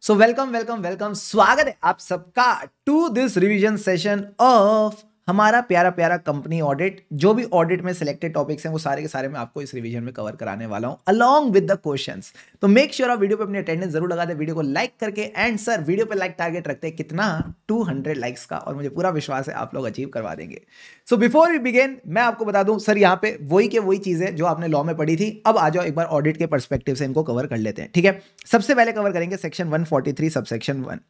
So welcome welcome welcome, स्वागत है आप सबका to this revision session of हमारा प्यारा प्यारा कंपनी ऑडिट। जो भी ऑडिट में सिलेक्टेड टॉपिक्स हैं वो सारे के सारे मैं आपको इस रिवीजन में कवर कराने वाला हूं अलोंग विद द क्वेश्चंस। तो मेक श्योर आप वीडियो पे अपनी अटेंडेंस जरूर लगा दे, वीडियो को लाइक करके। एंड सर वीडियो पे लाइक टारगेट रखते हैं कितना, 200 लाइक्स का, और मुझे पूरा विश्वास है आप लोग अचीव करवा देंगे। सो बिफोर वी बिगिन मैं आपको बता दूं सर, यहाँ पे वही के वही चीजें जो आपने लॉ में पढ़ी थी, अब आ जाओ एक बार ऑडिट के पर्सपेक्टिव से इनको कवर कर लेते हैं। ठीक है, सबसे पहले कवर करेंगे सेक्शन 143 सबसेक्शन 1।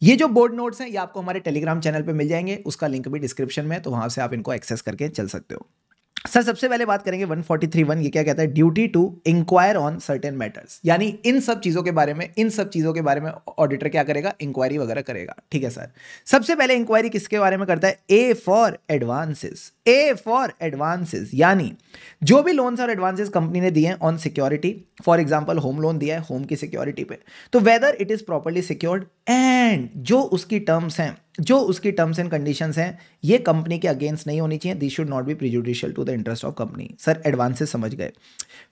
ये जो बोर्ड नोट्स हैं ये आपको हमारे टेलीग्राम चैनल पे मिल जाएंगे, उसका लिंक भी डिस्क्रिप्शन में है, तो वहां से आप इनको एक्सेस करके चल सकते हो। सर सबसे पहले बात करेंगे 143(1), ये क्या कहता है, duty to inquire on certain matters, यानी इन सब चीजों के बारे में ऑडिटर क्या करेगा, इंक्वायरी वगैरह करेगा। ठीक है सर, सबसे पहले इंक्वायरी किसके बारे में करता है, ए for advances. A for advances यानी जो भी लोन्स और एडवांसेस कंपनी ने दिए हैं on security, for example home loan दिया है होम की सिक्योरिटी पे, तो whether it is properly secured and जो उसकी टर्म्स एंड कंडीशंस हैं ये कंपनी के अगेंस्ट नहीं होनी चाहिए, this should not be prejudicial to the interest of company. Sir advances समझ गए।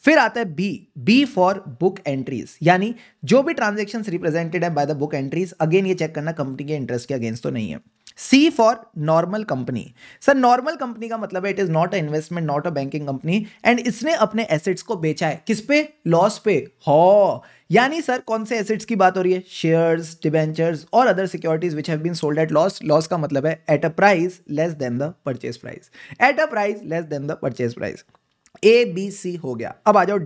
फिर आता है बी फॉर बुक एंट्रीज, यानी जो भी ट्रांजैक्शंस रिप्रेजेंटेड है by the book entries, again ये चेक करना कंपनी के इंटरेस्ट के अगेंस्ट तो नहीं है। C for normal company. Sir normal company का मतलब है it is not a investment, not a banking company, and इसने अपने एसेट्स को बेचा है किस पे, लॉस पे। हो यानी सर कौन से एसेट्स की बात हो रही है, शेयर्स, डिबेंचर्स और other securities which have been sold at loss. Loss का मतलब है at a price less than the purchase price, at a price less than the purchase price. A B C हो गया। अब आ जाओ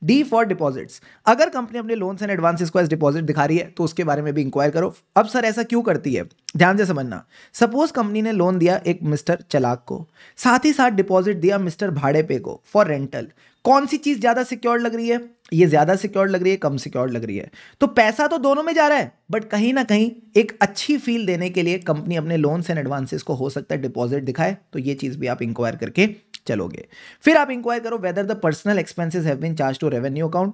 डी फॉर डिपॉजिट्स। अगर company अपने लोन्स एंड एडवांसेस को एज डिपॉजिट दिखा रही है तो उसके बारे में भी इंक्वायर करो। अब सर ऐसा क्यों करती है, ध्यान से समझना। सपोज कंपनी ने लोन दिया एक मिस्टर चलाक को, साथ ही साथ डिपॉजिट दिया मिस्टर भाड़े पे को फॉर रेंटल। कौन सी चीज ज्यादा सिक्योर्ड लग रही है, ये ज्यादा सिक्योर्ड लग रही है, कम सिक्योर्ड लग रही है, तो पैसा तो दोनों में जा रहा है, बट कहीं ना कहीं एक अच्छी फील देने के लिए कंपनी अपने लोन्स एंड एडवांसेस को हो सकता है डिपॉजिट दिखाए, तो ये चीज भी आप इंक्वायर करके चलोगे। फिर आप इंक्वायर करो whether the personal expenses have been charge to revenue account.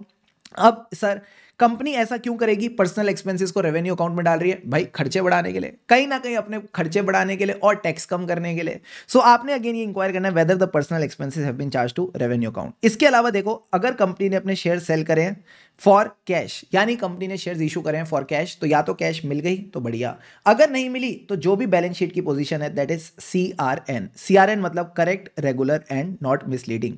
अब सर कंपनी ऐसा क्यों करेगी, पर्सनल एक्सपेंसेस को रेवेन्यू अकाउंट में डाल रही है, भाई खर्चे बढ़ाने के लिए, कहीं ना कहीं अपने खर्चे बढ़ाने के लिए और टैक्स कम करने के लिए। सो आपने अगेन ये इंक्वायर करना है whether the personal expenses have been charge to revenue account. इसके अलावा देखो अगर कंपनी ने अपने शेयर सेल करे हैं फॉर कैश, यानी कंपनी ने शेयर्स इशू करे हैं फॉर कैश, तो या तो कैश मिल गई तो बढ़िया, अगर नहीं मिली तो जो भी बैलेंस शीट की पोजीशन है दैट इज CRN मतलब correct, regular and not misleading.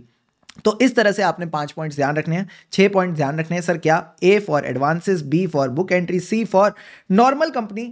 तो इस तरह से आपने 5 पॉइंट्स ध्यान रखने हैं, 6 पॉइंट ध्यान रखने हैं सर। क्या, A for advances, B for book entry, C for normal company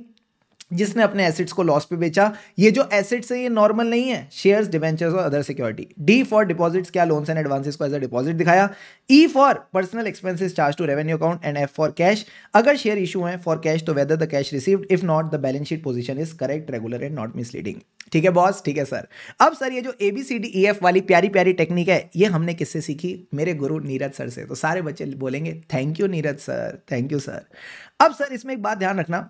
जिसने अपने एसेट्स को लॉस पे बेचा। ये जो एसेट्स है ये नॉर्मल नहीं है, शेयर्स, डिबेंचर्स और other security. D for deposits, क्या लोन्स एंड एडवांसेस को एज अ डिपॉजिट दिखाया। E for personal expenses charge to revenue account, and F for cash, अगर शेयर इशू है फॉर कैश तो whether the cash received, if not the balance sheet position is correct, regular and not misleading. ठीक है boss, ठीक है sir. अब sir ये जो ABCDEF वाली प्यारी प्यारी टेक्निक है ये हमने किससे सीखी, मेरे गुरु नीरज सर से। तो सारे बच्चे बोलेंगे thank you Neeraj sir, thank you sir. अब सर इसमें एक बात ध्यान रखना,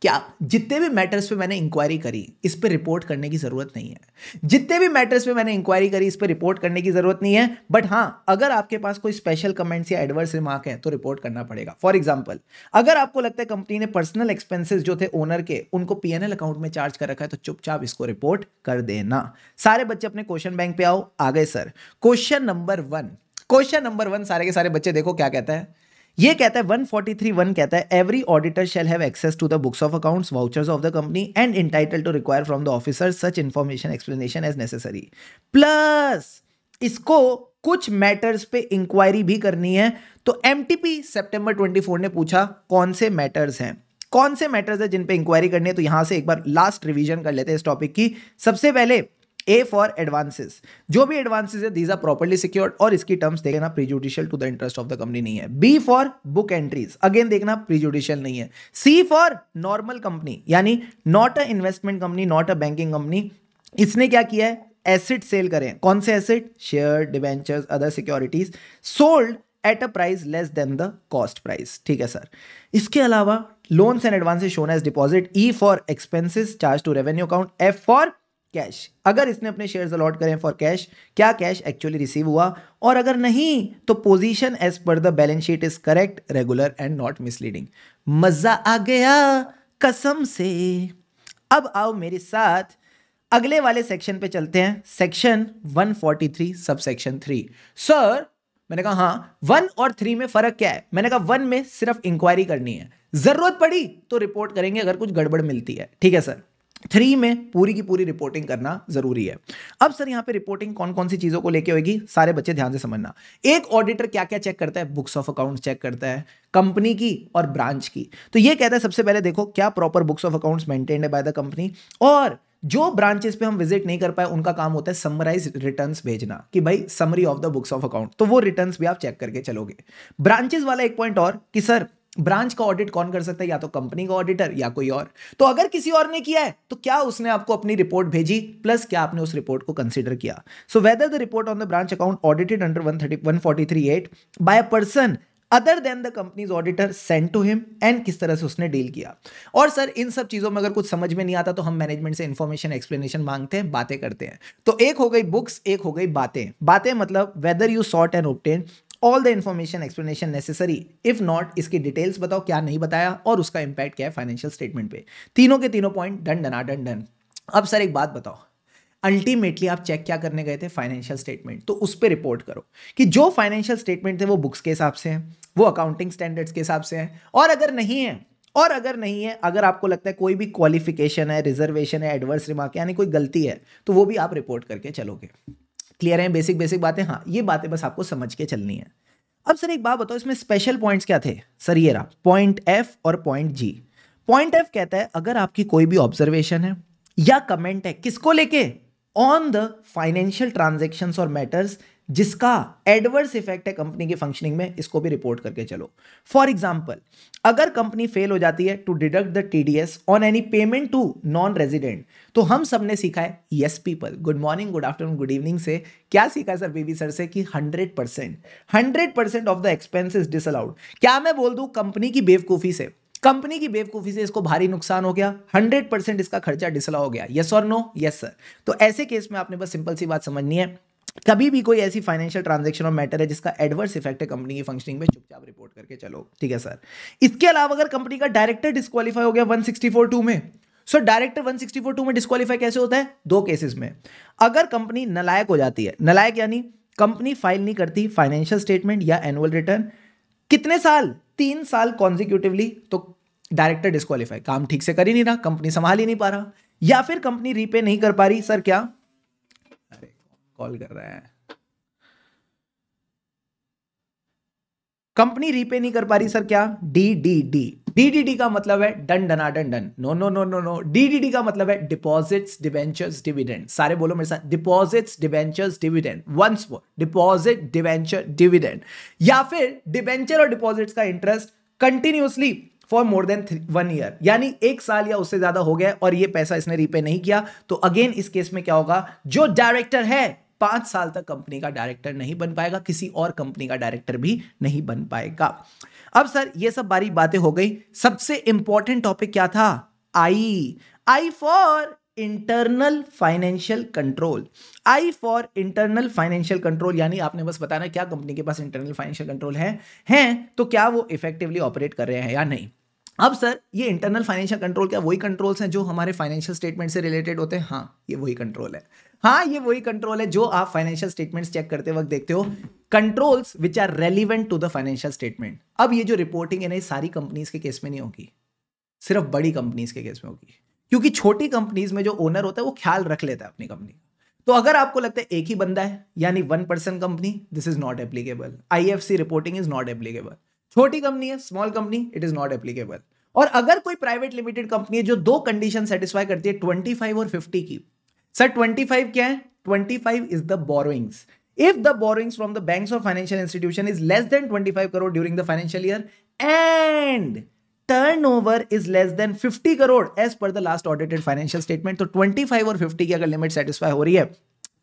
क्या जितने भी मैटर्स पे मैंने इंक्वायरी करी इस पे रिपोर्ट करने की जरूरत नहीं है, जितने भी मैटर्स पे मैंने इंक्वायरी करी इस पे रिपोर्ट करने की जरूरत नहीं है, बट हाँ अगर आपके पास कोई स्पेशल कमेंट्स या एडवर्स रिमार्क है तो रिपोर्ट करना पड़ेगा। फॉर एग्जांपल अगर आपको लगता है कंपनी ने पर्सनल एक्सपेंसेस जो थे ओनर के उनको PNL अकाउंट में चार्ज कर रखा है तो चुपचाप इसको रिपोर्ट कर देना। सारे बच्चे अपने क्वेश्चन बैंक पे आओ, आ गए सर। क्वेश्चन नंबर 1 सारे के सारे बच्चे देखो क्या कहता है, ये कहता है 143(1) कहता है every auditor shall have access to the books of accounts, vouchers of the company and entitled to require from the officer such information explanation as necessary. Plus इसको कुछ मैटर्स पे इंक्वायरी भी करनी है। तो MTP सितंबर 24 ने पूछा कौन से मैटर्स हैं, कौन से मैटर्स है जिन पे इंक्वायरी करनी है। तो यहां से एक बार लास्ट रिवीजन कर लेते हैं इस टॉपिक की। सबसे पहले ए फॉर एडवांसेस, जो भी एडवांसेस है दीज आर प्रॉपर्ली सिक्योर्ड, और इसकी टर्म्स देखना prejudicial to the interest of the company नहीं है। B for book entries, again देखना प्रीजुडिशियल नहीं है। सी फॉर नॉर्मल कंपनी, यानी not a investment company, not a banking company, इसने क्या किया है, एसेट सेल करें। कौन से asset, share, debentures, other securities, sold at a price less than the cost price. ठीक है सर। इसके अलावा loans and advances shown as deposit. E for expenses charge to revenue account. F for cash, अगर इसने अपने shares allot करें for cash, क्या cash actually receive हुआ, और अगर नहीं तो पोजीशन एज पर the balance sheet is correct, regular and not misleading. मजा आ गया कसम से। अब आओ मेरे साथ अगले वाले सेक्शन पे चलते हैं, सेक्शन 143 सबसेक्शन 3। सर मैंने कहा हाँ। 1 और 3 में फर्क क्या है? मैंने कहा 1 में सिर्फ इंक्वायरी करनी है, जरूरत पड़ी तो रिपोर्ट करेंगे अगर कुछ गड़बड़ मिलती है, ठीक है सर। 3 में पूरी की पूरी रिपोर्टिंग करना जरूरी है। अब सर यहां पे रिपोर्टिंग कौन कौन सी चीजों को लेके होगी, सारे बच्चे ध्यान से समझना। एक ऑडिटर क्या क्या चेक करता है? बुक्स ऑफ अकाउंट्स चेक करता है, कंपनी की और ब्रांच की। तो ये कहता है सबसे पहले देखो क्या proper books of accounts maintained है बाय द कंपनी, और जो ब्रांचेस पे हम विजिट नहीं कर पाए उनका काम होता है समराइज रिटर्न्स भेजना कि भाई summary of the books of account, तो वो रिटर्न्स भी आप चेक करके चलोगे। ब्रांचेस वाला एक पॉइंट और कि सर ब्रांच का ऑडिट कौन कर सकता है? या तो कंपनी का ऑडिटर या कोई और। तो अगर किसी और ने किया है तो क्या उसने आपको अपनी रिपोर्ट भेजी, प्लस क्या आपने उस रिपोर्ट को कंसीडर किया। So whether the report on the branch account audited under 143(8) by a person other than the company's auditor send to him, and किस तरह से उसने डील किया। और सर इन सब चीजों में अगर कुछ समझ में नहीं आता तो हम मैनेजमेंट से इंफॉर्मेशन एक्सप्लेनेशन मांगते हैं, बातें करते हैं। तो एक हो गई बुक्स, एक हो गई बातें। बातें मतलब whether you sort and obtain all the information explanation necessary, if not इसकी डिटेल्स बताओ क्या नहीं बताया और उसका इंपैक्ट क्या है फाइनेंशियल स्टेटमेंट पे। तीनों के तीनों पॉइंट डन डनाडन डन। अब सर एक बात बताओ, अल्टीमेटली आप चेक क्या करने गए थे? Financial statement. तो उस पर रिपोर्ट करो कि जो फाइनेंशियल स्टेटमेंट थे वो बुक्स के हिसाब से हैं, वो अकाउंटिंग स्टैंडर्ड्स के हिसाब से हैं, और अगर नहीं है, अगर आपको लगता है कोई भी क्वालिफिकेशन है, रिजर्वेशन है, एडवर्स रिमार्क यानी कोई गलती है, तो वो भी आप रिपोर्ट करके चलोगे। क्लियर है? बेसिक बातें, हाँ ये बातें बस आपको समझ के चलनी है। अब सर एक बात बताओ, इसमें स्पेशल पॉइंट्स क्या थे? सर ये रहा पॉइंट एफ और पॉइंट जी। पॉइंट एफ कहता है अगर आपकी कोई भी ऑब्जर्वेशन है या कमेंट है, किसको लेके? ऑन द फाइनेंशियल ट्रांजैक्शंस और मैटर्स जिसका एडवर्स इफेक्ट है कंपनी की फंक्शनिंग में, इसको भी रिपोर्ट करके चलो। फॉर एग्जांपल, अगर कंपनी फेल हो जाती है to deduct the TDS on any payment to non resident, तो हम सबने सीखा है yes people, good morning, good afternoon, good evening से क्या सीखा है सर बीबी सर से कि 100% of the expense is disallowed. क्या मैं बोल दूं कंपनी की बेवकूफी से इसको भारी नुकसान हो गया, 100% इसका खर्चा डिसअलाउ हो गया, यस और नो? Yes sir. तो ऐसे केस में आपने बस सिंपल सी बात समझनी है, कभी भी कोई ऐसी फाइनेंशियल ट्रांजैक्शन और मैटर है जिसका एडवर्स इफेक्ट है कंपनी की फंक्शनिंग में, चुपचाप रिपोर्ट करके चलो, ठीक है सर। इसके अलावा अगर कंपनी का डायरेक्टर डिस्क्वालीफाई हो गया 164(2) में, सो डायरेक्टर 164(2) में डिस्क्वालीफाई कैसे होता है? 2 केसेस में। अगर कंपनी नालायक हो जाती है, नालायक यानी कंपनी फाइल नहीं करती फाइनेंशियल स्टेटमेंट या एनुअल रिटर्न, कितने साल? 3 साल कॉन्जिक्यूटिवली, तो डायरेक्टर डिस्क्वालीफाई, काम ठीक से कर ही नहीं रहा, कंपनी संभाल ही नहीं पा रहा, या फिर कंपनी रीपे नहीं कर पा रही। सर क्या? अरे कॉल कर रहा है, कंपनी रीपे नहीं कर पा रही, सर क्या? डीडीडी का मतलब है डन डनाडन डन। नो, डीडीडी का मतलब है डिपॉजिट्स डिबेंचर्स डिविडेंड। सारे बोलो मेरे साथ, deposits debentures dividend. Once more, deposit debenture dividend, या फिर डिबेंचर और डिपॉजिट्स का interest continuously for more than 1 year, यानी 1 साल या उससे ज्यादा हो गया और ये पैसा इसने रीपे नहीं किया, तो अगेन इस केस में क्या होगा? जो डायरेक्टर है 5 साल तक कंपनी का डायरेक्टर नहीं बन पाएगा, किसी और कंपनी का डायरेक्टर भी नहीं बन पाएगा। अब सर ये सब बारी बातें हो गई, सबसे इंपॉर्टेंट टॉपिक क्या था? I for internal financial control. I for internal financial control यानी आपने बस बताना क्या कंपनी के पास इंटरनल फाइनेंशियल कंट्रोल है तो क्या वो इफेक्टिवली ऑपरेट कर रहे हैं या नहीं। अब सर ये इंटरनल फाइनेंशियल कंट्रोल क्या वही कंट्रोल्स हैं जो हमारे फाइनेंशियल स्टेटमेंट से रिलेटेड होते हैं? हाँ ये वही कंट्रोल है। हाँ ये वही कंट्रोल है जो आप फाइनेंशियल स्टेटमेंट्स चेक करते वक्त देखते हो, controls which are relevant to the financial statement. अब ये जो रिपोर्टिंग है ना, सारी कंपनीज के केस में नहीं होगी, सिर्फ बड़ी कंपनीज के केस में होगी, क्योंकि छोटी कंपनीज में जो ओनर होता है वो ख्याल रख लेता है अपनी कंपनी। तो अगर आपको लगता है एक ही बंदा है यानी 1 person company, this is not applicable. IFC reporting is not applicable. छोटी कंपनी है, small company, it is not applicable. और अगर कोई प्राइवेट लिमिटेड कंपनी है जो 2 कंडीशन सेटिस्फाई करती है 25 और 50 की, सर 25 क्या है? 25 is the borrowings. If the borrowings from the banks or financial institution is less than 25 crore during the financial year and turnover is less than 50 crore as per the last audited financial statement, तो 25 और 50 की अगर limit satisfy हो रही है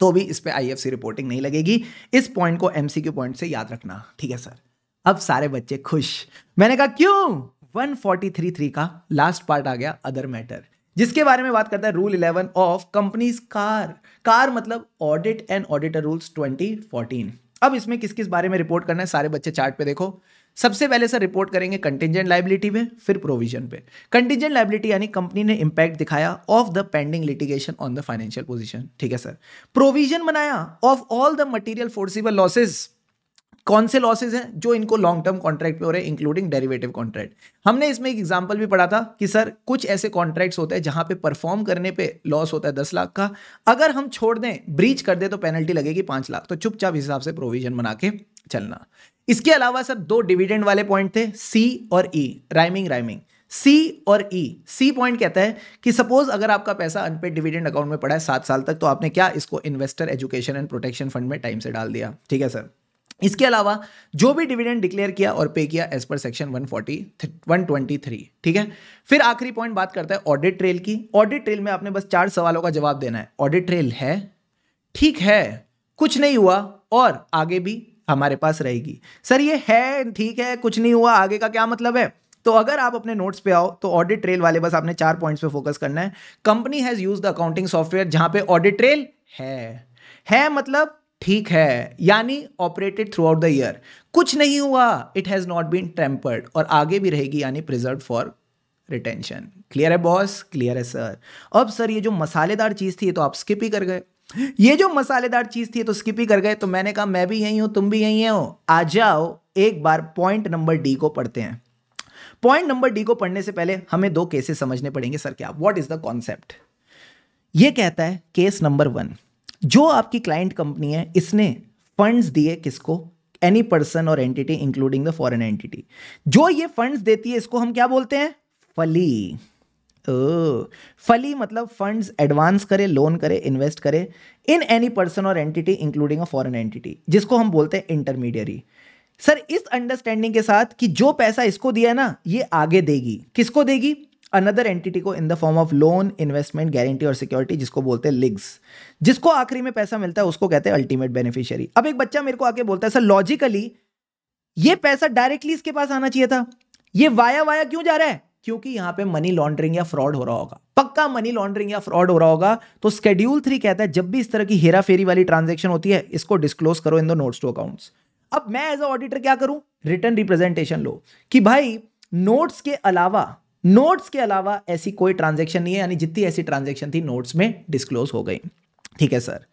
तो भी इस पे आईएफसी रिपोर्टिंग नहीं लगेगी। इस पॉइंट को एमसीक्यू पॉइंट से याद रखना, ठीक है सर। अब सारे बच्चे खुश। मैंने कहा क्यों? 143(3) का लास्ट पार्ट आ गया, अदर मैटर, जिसके बारे में बात करता है रूल 11 ऑफ कंपनीज कार मतलब ऑडिट एंड ऑडिटर रूल्स 2014। अब इसमें किस किस बारे में रिपोर्ट करना है सारे बच्चे चार्ट पे देखो। सबसे पहले सर रिपोर्ट करेंगे कंटिजेंट लायबिलिटी पे, फिर प्रोविजन पे। कंटिजेंट लायबिलिटी यानी कंपनी ने इंपैक्ट दिखाया of the pending litigation on the financial position, ठीक है सर। प्रोविजन बनाया of all the material forcible losses कौन से लॉसेज हैं जो इनको लॉन्ग टर्म कॉन्ट्रैक्ट पे हो रहे हैं, इंक्लूडिंग डेरिवेटिव कॉन्ट्रैक्ट। हमने इसमें एक एग्जांपल भी पढ़ा था कि सर कुछ ऐसे कॉन्ट्रैक्ट्स होते हैं जहां पे परफॉर्म करने पे लॉस होता है 10 लाख का, अगर हम छोड़ दें, ब्रीच कर दे तो पेनल्टी लगेगी 5 लाख, तो चुपचाप हिसाब से प्रोविजन बना के चलना। इसके अलावा सर 2 डिविडेंड वाले पॉइंट थे, सी और ई, राइमिंग। सी और ई, सी पॉइंट कहता है कि सपोज अगर आपका पैसा अनपेड डिविडेंड अकाउंट में पड़ा है 7 साल तक, तो आपने क्या इसको investor education and protection fund में टाइम से डाल दिया, ठीक है सर। इसके अलावा जो भी डिविडेंड डिक्लेयर किया और पे किया एज पर सेक्शन 123, ठीक है। फिर आखिरी पॉइंट बात करता है ऑडिट ट्रेल की। ऑडिट ट्रेल में आपने बस 4 सवालों का जवाब देना है। ऑडिट ट्रेल है, ठीक है, कुछ नहीं हुआ और आगे भी हमारे पास रहेगी। सर ये है, ठीक है, कुछ नहीं हुआ, आगे का क्या मतलब है? तो अगर आप अपने नोट्स पे आओ तो ऑडिट ट्रेल वाले बस आपने 4 पॉइंट्स पे फोकस करना है। Company has used the accounting software, जहां पे ऑडिट ट्रेल है मतलब ठीक है, यानी operated throughout the year, कुछ नहीं हुआ, it has not been tampered, और आगे भी रहेगी, यानी प्रिजर्व फॉर रिटेंशन। क्लियर है बॉस? क्लियर है सर। अब सर ये जो मसालेदार चीज थी ये तो आप स्किप ही कर गए, ये जो मसालेदार चीज थी तो स्किप ही कर गए। तो मैंने कहा मैं भी यही हूं, तुम भी यही हो, आ जाओ एक बार पॉइंट नंबर डी को पढ़ते हैं। पॉइंट नंबर डी को पढ़ने से पहले हमें 2 केसेस समझने पड़ेंगे। सर क्या, व्हाट इज द कॉन्सेप्ट? ये कहता है केस नंबर 1, जो आपकी क्लाइंट कंपनी है इसने फंड्स दिए किसको? Any person or entity including the foreign entity. जो ये फंड्स देती है इसको हम क्या बोलते हैं? फली। फली मतलब फंड्स एडवांस करे, लोन करे, इन्वेस्ट करे इन any person or entity including a foreign entity, जिसको हम बोलते हैं इंटरमीडियरी। सर इस अंडरस्टैंडिंग के साथ कि जो पैसा इसको दिया ना ये आगे देगी, किसको देगी? अनदर एंटिटी को, in the form of loan, investment, guarantee और सिक्योरिटी, जिसको बोलते हैं लिग्स। जिसको आखिरी में पैसा मिलता है उसको कहते हैं अल्टीमेट बेनिफिशियरी। अब एक बच्चा मेरे को आके बोलता है सर लॉजिकली ये पैसा डायरेक्टली इसके पास आना चाहिए था, ये वाया क्यों जा रहा है? क्योंकि यहां पे मनी लॉन्ड्रिंग या फ्रॉड हो रहा होगा, पक्का मनी लॉन्ड्रिंग या फ्रॉड हो रहा होगा। तो शेड्यूल 3 कहता है जब भी इस तरह की हेरा फेरी वाली ट्रांजैक्शन होती है इसको डिस्क्लोज करो in the notes to accounts. अब मैं एज अ ऑडिटर क्या करूं? रिटर्न रिप्रेजेंटेशन लो कि भाई नोट्स के अलावा ऐसी कोई ट्रांजैक्शन नहीं है, यानी जितनी ऐसी ट्रांजैक्शन थी नोट्स में डिस्क्लोज हो गई, ठीक है सर।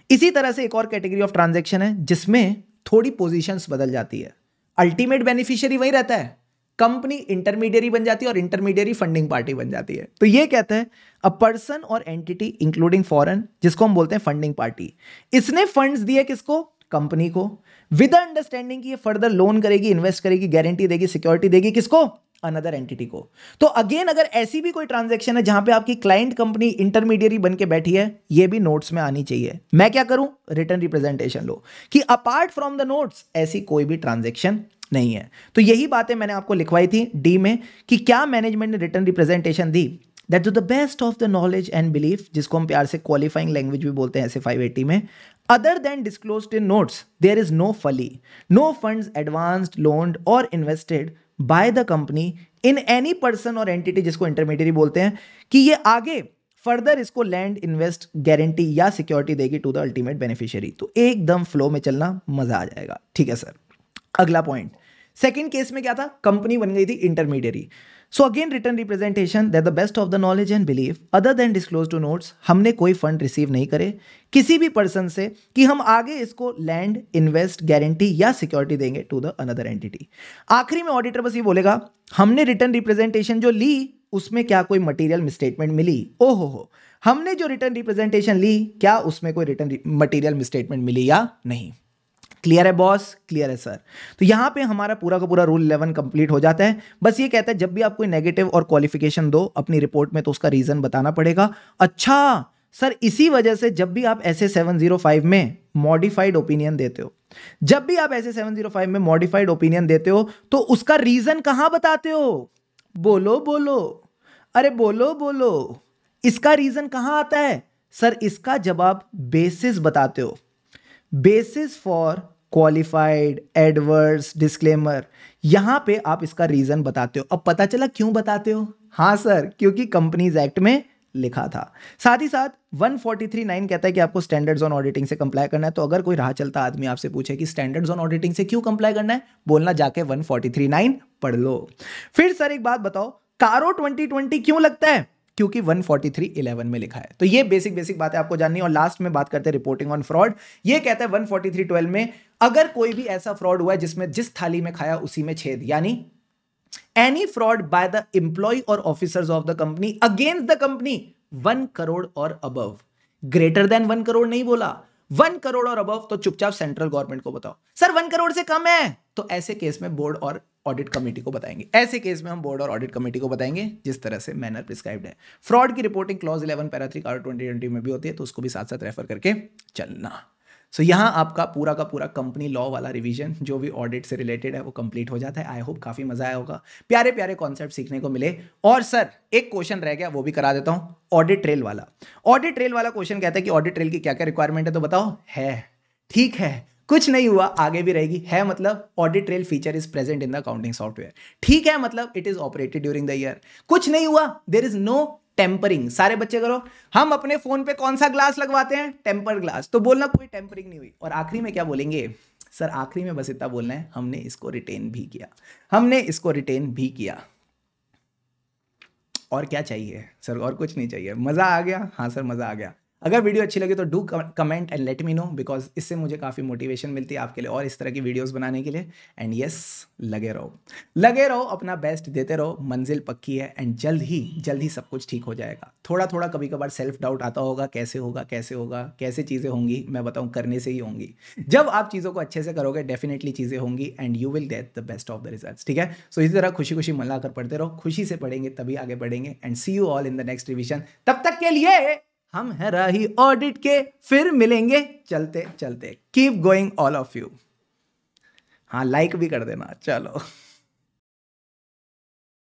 इसी तरह से एक और कैटेगरी ऑफ ट्रांजैक्शन है जिसमें थोड़ी पोजीशंस बदल जाती है। अल्टीमेट बेनिफिशियरी वही रहता है, कंपनी इंटरमीडियरी बन जाती है और इंटरमीडियरी फंडिंग पार्टी बन जाती है। तो ये कहते हैं a person or entity including foreign, जिसको हम बोलते हैं फंडिंग पार्टी, इसने फंड्स दिए किसको? कंपनी को, विद अंडरस्टैंडिंग कि ये फर्दर लोन करेगी, इन्वेस्ट करेगी, गारंटी देगी, सिक्योरिटी देगी, किसको? अनदर एंटिटी को। तो अगेन अगर ऐसी भी कोई ट्रांजैक्शन है जहां पे आपकी क्लाइंट कंपनी इंटरमीडियरी बन के बैठी है, ये भी नोट्स में आनी चाहिए। मैं क्या करूं? रिटर्न रिप्रेजेंटेशन लो कि अपार्ट फ्रॉम द नोट्स ऐसी कोई भी ट्रांजैक्शन नहीं है। तो यही बातें मैंने आपको लिखवाई थी डी में कि क्या मैनेजमेंट ने रिटर्न रिप्रेजेंटेशन दी, that to the best of the knowledge and belief, जिसको हम प्यार से क्वालिफाइंग लैंग्वेज भी बोलते हैं ऐसे 580 में, other than disclosed in notes there is no fully, no funds advanced, loaned or invested by the company in any person or entity, जिसको इंटरमीडियरी बोलते हैं, कि ये आगे फर्दर इसको लैंड, इन्वेस्ट, गारंटी या सिक्योरिटी देगी टू द अल्टीमेट बेनिफिशियरी। तो एकदम फ्लो में चलना, मजा आ जाएगा, ठीक है सर। अगला पॉइंट, सेकंड केस में क्या था? कंपनी बन गई थी intermediary. So again return representation that the best of the knowledge and belief other than disclose to notes, हमने कोई फंड रिसीव नहीं करे किसी भी पर्सन से कि हम आगे इसको लैंड, इन्वेस्ट, गारंटी या सिक्योरिटी देंगे टू द अनदर एंटिटी। आखिरी में ऑडिटर बस ये बोलेगा हमने रिटर्न रिप्रेजेंटेशन जो ली उसमें क्या कोई मटेरियल मिसस्टेटमेंट मिली? ओहो, हमने जो रिटर्न रिप्रेजेंटेशन ली क्या उसमें कोई रिटर्न मटेरियल मिसस्टेटमेंट मिली या नहीं? क्लियर है बॉस? क्लियर है सर। तो यहां पे हमारा पूरा का पूरा रूल 11 कंप्लीट हो जाता है। बस ये कहता है जब भी आप कोई नेगेटिव और क्वालिफिकेशन दो अपनी रिपोर्ट में तो उसका रीजन बताना पड़ेगा। अच्छा सर, इसी वजह से जब भी आप ऐसे 705 में मॉडिफाइड ओपिनियन देते हो, जब भी आप ऐसे 705 में मॉडिफाइड ओपिनियन देते हो तो उसका रीजन कहां बताते हो? बोलो बोलो, अरे बोलो बोलो, इसका रीजन कहां आता है? सर इसका जवाब बेसिस बताते हो, basis for qualified, adverse, disclaimer, यहां पे आप इसका रीजन बताते हो। अब पता चला क्यों बताते हो? हां सर, क्योंकि कंपनीज एक्ट में लिखा था। साथ ही साथ 143(9) कहता है कि आपको स्टैंडर्ड्स ऑन ऑडिटिंग से कंप्लाई करना है। तो अगर कोई राह चलता आदमी आपसे पूछे कि स्टैंडर्ड्स ऑन ऑडिटिंग से क्यों कंप्लाई करना है, बोलना जाके 143(9) पढ़ लो। फिर सर एक बात बताओ, कारो 2020 क्यों लगता है? क्योंकि 143(11) में लिखा है। तो ये बेसिक बातें आपको जाननी है। और लास्ट में बात करते हैं रिपोर्टिंग ऑन फ्रॉड। ये कहता है 143(12) में अगर कोई भी ऐसा फ्रॉड हुआ है जिसमें जिस थाली में खाया उसी में छेद, यानी any fraud by the employee और officers of the company against the company 1 crore और अबव, ग्रेटर देन 1 करोड़ नहीं बोला, 1 करोड़ और अबव तो चुपचाप सेंट्रल गवर्नमेंट को बताओ। सर 1 करोड़ से कम है तो ऐसे केस में बोर्ड और ऑडिट कमेटी को बताएंगे। ऐसे केस में हम बोर्ड और ऑडिट कमेटी को बताएंगे जिस तरह से मैनर प्रिस्क्राइब्ड है। फ्रॉड की रिपोर्टिंग क्लॉज 11 पैरा 3 कार्ड 2020 में भी होती है, तो उसको भी साथ साथ रेफर करके चलना। सो यहां आपका पूरा का पूरा कंपनी लॉ वाला रिवीजन जो भी ऑडिट से रिलेटेड है वो कंप्लीट हो जाता है। आई होप काफी मजा आया होगा, प्यारे प्यारे कॉन्सेप्ट सीखने को मिले। और सर एक क्वेश्चन रह गया, वो भी करा देता हूं, ऑडिट ट्रेल वाला। ऑडिट ट्रेल वाला क्वेश्चन कहता है कि ऑडिट ट्रेल की क्या क्या रिक्वायरमेंट है, तो बताओ। है, ठीक है, कुछ नहीं हुआ, आगे भी रहेगी। है मतलब audit trail feature is present in the accounting software. ठीक है मतलब it is operated during the year. कुछ नहीं हुआ, देयर इज नो टेम्परिंग। सारे बच्चे करो, हम अपने फोन पे कौन सा ग्लास लगवाते हैं? Tempered glass. तो बोलना कोई टेम्परिंग नहीं हुई। और आखिरी में क्या बोलेंगे? सर आखिरी में बस इतना बोलना है, हमने इसको रिटेन भी किया, हमने इसको रिटेन भी किया। और क्या चाहिए सर? और कुछ नहीं चाहिए। मजा आ गया? हाँ सर मजा आ गया। अगर वीडियो अच्छी लगी तो do comment and let me know, because इससे मुझे काफ़ी मोटिवेशन मिलती है आपके लिए और इस तरह की वीडियोस बनाने के लिए। एंड यस, लगे रहो, अपना बेस्ट देते रहो, मंजिल पक्की है एंड जल्द ही सब कुछ ठीक हो जाएगा। थोड़ा थोड़ा कभी कभार सेल्फ डाउट आता होगा, कैसे होगा, कैसे चीज़ें होंगी। मैं बताऊँ, करने से ही होंगी। जब आप चीज़ों को अच्छे से करोगे डेफिनेटली चीज़ें होंगी and you will get the best of the results. ठीक है, सो इसी तरह खुशी खुशी मन लाकर पढ़ते रहो, खुशी से पढ़ेंगे तभी आगे बढ़ेंगे। And see you all in the next revision. तब तक के लिए हम हैं राही ऑडिट के, फिर मिलेंगे चलते चलते। Keep going all of you. हाँ लाइक भी कर देना, चलो।